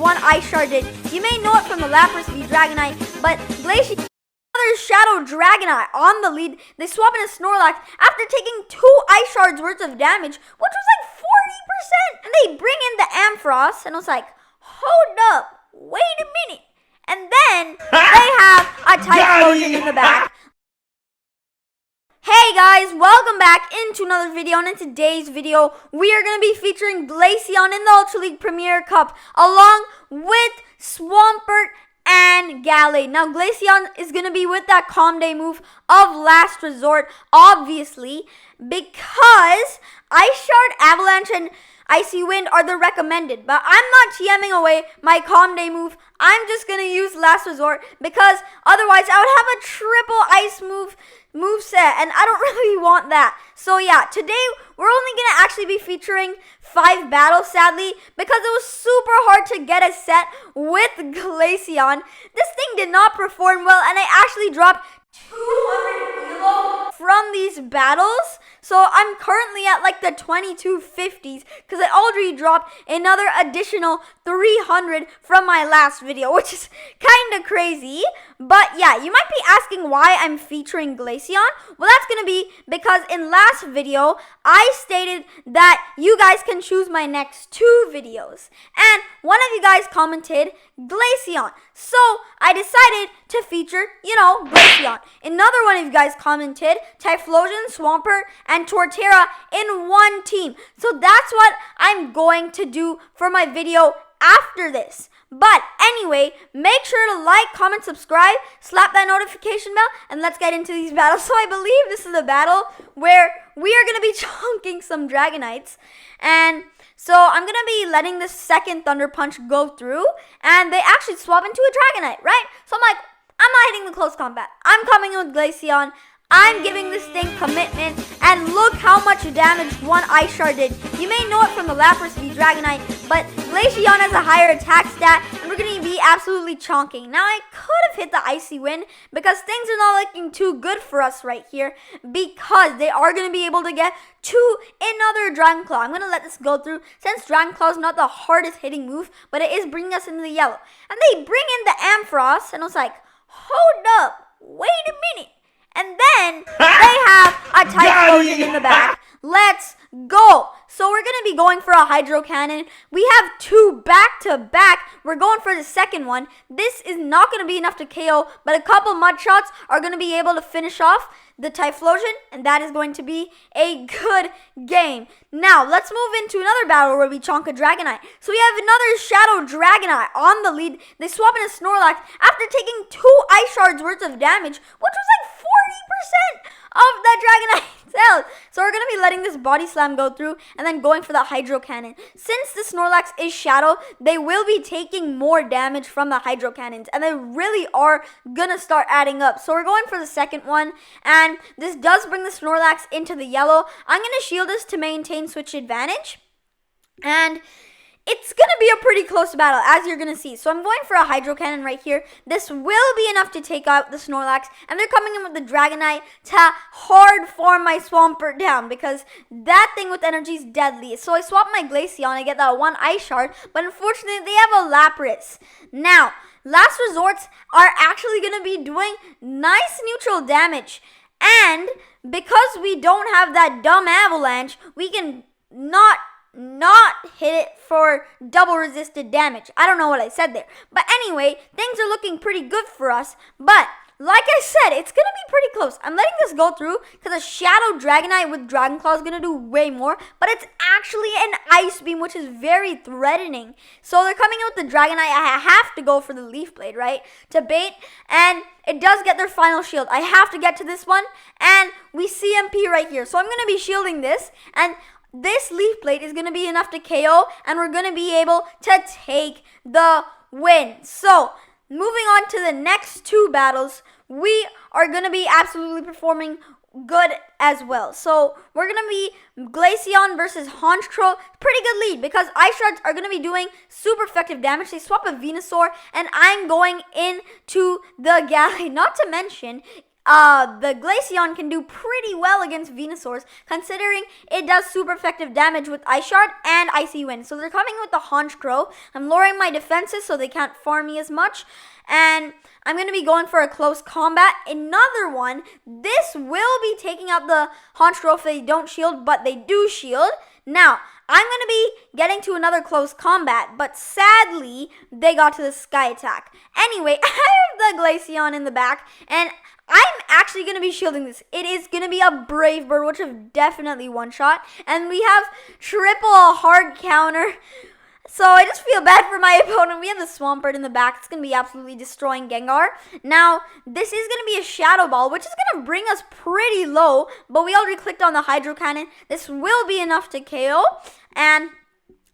one Ice Shard did. You may know it from the Lapras v Dragonite, but Glaceon another Shadow Dragonite on the lead. They swap in a Snorlax after taking 2 Ice Shards worth of damage, which was like 40%. And they bring in the Ampharos, and I was like, hold up, wait a minute. And then they have a Typhlosion in the back. Hey guys, welcome back into another video, and in today's video, we are going to be featuring Glaceon in the Ultra League Premier Cup, along with Swampert and Gallade. Now, Glaceon is going to be with that Calm Day move of Last Resort, obviously, because Ice Shard, Avalanche, and Icy Wind are the recommended, but I'm not TMing away my Calm Day move. I'm just going to use Last Resort because otherwise I would have a triple ice move set, and I don't really want that. So yeah, today we're only going to actually be featuring 5 battles, sadly, because it was super hard to get a set with Glaceon. This thing did not perform well, and I actually dropped 200 elo from these battles. So I'm currently at like the 2250s because I already dropped another additional 300 from my last video, which is kind of crazy. But yeah, you might be asking why I'm featuring Glaceon. Well, that's going to be because in last video, I stated that you guys can choose my next 2 videos. And one of you guys commented Glaceon. So I decided to feature, Glaceon. Another one of you guys commented Typhlosion, Swampert, and Torterra in one team. So that's what I'm going to do for my video after this. But anyway, make sure to like, comment, subscribe, slap that notification bell, and let's get into these battles. So I believe this is a battle where we are going to be chunking some Dragonites. And so I'm going to be letting the second Thunder Punch go through, and they actually swap into a Dragonite, right? So I'm like, I'm not hitting the close combat. I'm coming in with Glaceon. I'm giving this thing commitment, and look how much damage one Ice Shard did. You may know it from the Lapras v Dragonite, but Glaceon has a higher attack stat, and we're going to be absolutely chonking. Now, I could have hit the Icy Wind because things are not looking too good for us right here, because they are going to be able to get to another Dragon Claw. I'm going to let this go through since Dragon Claw is not the hardest hitting move, but it is bringing us into the yellow. And they bring in the Ampharos, and I was like, hold up, wait a minute. And then they have a Typhlosion in the back. Let's go. So we're going to be going for a Hydro Cannon. We have 2 back-to-back. We're going for the second one. This is not going to be enough to KO, but a couple Mud Shots are going to be able to finish off the Typhlosion, and that is going to be a good game. Now, let's move into another battle where we chonk a Dragonite. So we have another Shadow Dragonite on the lead. They swap in a Snorlax after taking 2 Ice Shards worth of damage, which was like 40% of the Dragonite's health. So we're going to be letting this Body Slam go through and then going for the Hydro Cannon. Since the Snorlax is Shadow, they will be taking more damage from the Hydro Cannons, and they really are going to start adding up. So we're going for the second one, and this does bring the Snorlax into the yellow. I'm going to shield this to maintain switch advantage, and it's going to be a pretty close battle, as you're going to see. So I'm going for a Hydro Cannon right here. This will be enough to take out the Snorlax. And they're coming in with the Dragonite to hard form my Swampert down, because that thing with energy is deadly. So I swap my Glaceon. I get that 1 Ice Shard. But unfortunately, they have a Lapras. Now, Last Resorts are actually going to be doing nice neutral damage. And because we don't have that dumb Avalanche, we can not hit it for double resisted damage. I don't know what I said there. But anyway, things are looking pretty good for us. But like I said, it's going to be pretty close. I'm letting this go through because a Shadow Dragonite with Dragon Claw is going to do way more. But it's actually an Ice Beam, which is very threatening. So they're coming in with the Dragonite. I have to go for the Leaf Blade, right? To bait. And it does get their final shield. I have to get to this one. And we CMP right here. So I'm going to be shielding this. And this Leaf Blade is going to be enough to KO, and we're going to be able to take the win. So, moving on to the next 2 battles, we are going to be absolutely performing good as well. So, we're going to be Glaceon versus Honchkrow. Pretty good lead because Ice Shards are going to be doing super effective damage. They swap a Venusaur, and I'm going into the Gallade. Not to mention, the Glaceon can do pretty well against Venusaurs, considering it does super effective damage with Ice Shard and Icy Wind. So they're coming with the Honchkrow. I'm lowering my defenses so they can't farm me as much. And I'm going to be going for a close combat. Another one, this will be taking out the Honchkrow if they don't shield, but they do shield. Now, I'm going to be getting to another close combat, but sadly, they got to the Sky Attack. Anyway, I have the Glaceon in the back, and I'm actually going to be shielding this. It is going to be a Brave Bird, which is definitely one-shot. And we have triple hard counter. So I just feel bad for my opponent. We have the Swampert in the back. It's going to be absolutely destroying Gengar. Now, this is going to be a Shadow Ball, which is going to bring us pretty low. But we already clicked on the Hydro Cannon. This will be enough to KO. And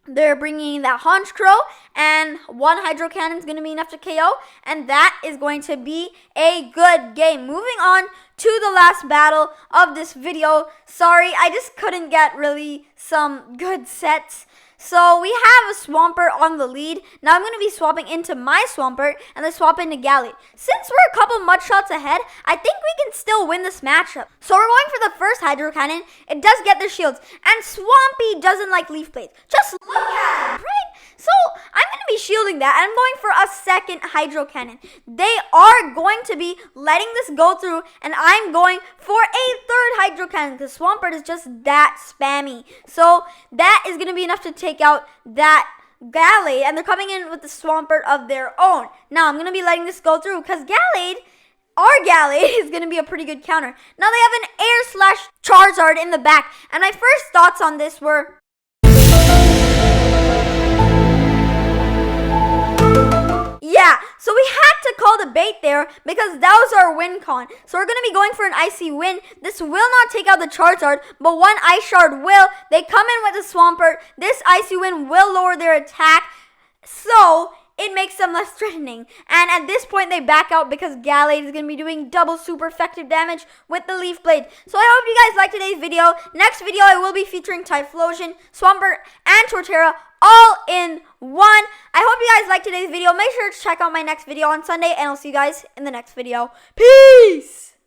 they're bringing that Honchkrow. And one Hydro Cannon is going to be enough to KO. And that is going to be a good game. Moving on to the last battle of this video. Sorry, I just couldn't get really some good sets. So we have a Swampert on the lead. Now I'm going to be swapping into my Swampert and then swap into Gallade. Since we're a couple mud shots ahead, I think we can still win this matchup. So we're going for the first Hydro Cannon. It does get the shields. And Swampy doesn't like Leaf Blades. Just look at it, right? So I'm going to be shielding that. And I'm going for a second Hydro Cannon. They are going to be letting this go through. And I'm going for a third Hydro Cannon because Swampert is just that spammy. So that is going to be enough to take out that Gallade, and they're coming in with the Swampert of their own. Now I'm going to be letting this go through because our Gallade is going to be a pretty good counter. Now they have an Air/Charizard in the back, and my first thoughts on this were, yeah, so we had to call the bait there because that was our win con. So we're going to be going for an Icy Wind. This will not take out the Charizard, but one Ice Shard will. They come in with the Swampert. This Icy Wind will lower their attack, so it makes them less threatening. And at this point, they back out because Gallade is going to be doing double super effective damage with the Leaf Blade. So I hope you guys liked today's video. Next video, I will be featuring Typhlosion, Swampert, and Torterra all in one. I hope you guys liked today's video. Make sure to check out my next video on Sunday, and I'll see you guys in the next video. Peace!